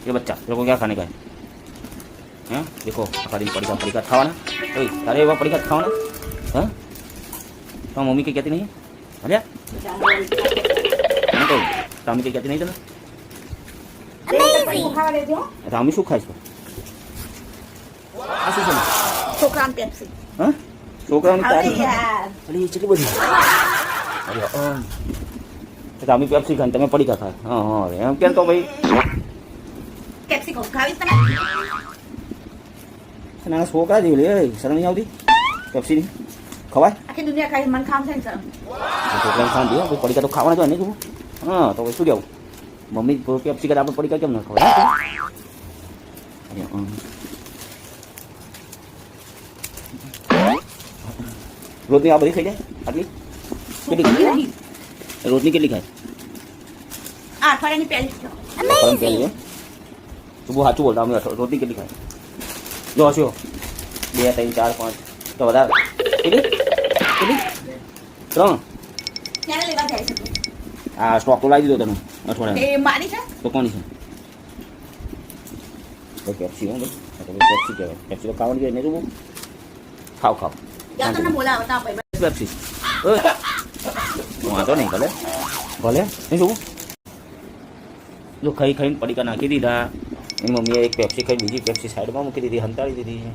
ये बच्चा तेरे को क्या खाने का है? हैं? देखो आखा दिन पड़ी का खावा ना तारे वो पड़ी का खावा ना हाँ तो मम्मी के कहती नहीं अरे तो मम्मी के कहती नहीं चलो रामी शू खाइस आ શું છે છોકરાને પેપ્સી હા છોકરાને અરે તારી યાર અરે કેટલી બધી અરે રામી પેપ્સી ખાને તમે પડી કા ખા હા હા એમ કેમ તો ભાઈ કેપ્સિકમ ખાવીશ તમે નાના છોકરા જેવું લે શરમ નહીં આવતી પેપ્સી ની ખવાય આખી દુનિયા ખાઈ મન ખામ થાય ને શરમ છોકરાને ખાન દે પડી કા તો ખાવાના જો ને તું હા તો શું કેવું મમ્મી પેપ્સી કા આપણે પડી કા કેમ ના ખવાય અરે રોજની આ બધી ખાઈ જાય આટલી કેટલી રોજની કેટલી ખાય આ અઠવાડિયાની પહેલી જ પહેલી તું બહુ સાચું બોલતા અમે રોજની કેટલી ખાય જો હશો 2 3 4 5 તો વધારે કેટલી કેટલી 3 ક્યારે લેવા જાય છે તું આ સ્ટોક તો લાવી દીધો તને અઠવાડિયા એ મારી છે તો કોની છે તો પેપ્સી હો ભાઈ તો પેપ્સી કહેવાય પેપ્સી તો ખાવાની જોઈએ ને તું ખાવ ખાવ યા તને બોલાવતા ભાઈ પેપ્સી વાંધો નહીં ભલે ભલે નહીં જોવું જો ખાઈ ખાઈને પડીકા નાખી દીધા એની મમ્મીએ એક પેપ્સી ખાઈ બીજી પેપ્સી સાઈડમાં મૂકી દીધી હંતાડી દીધી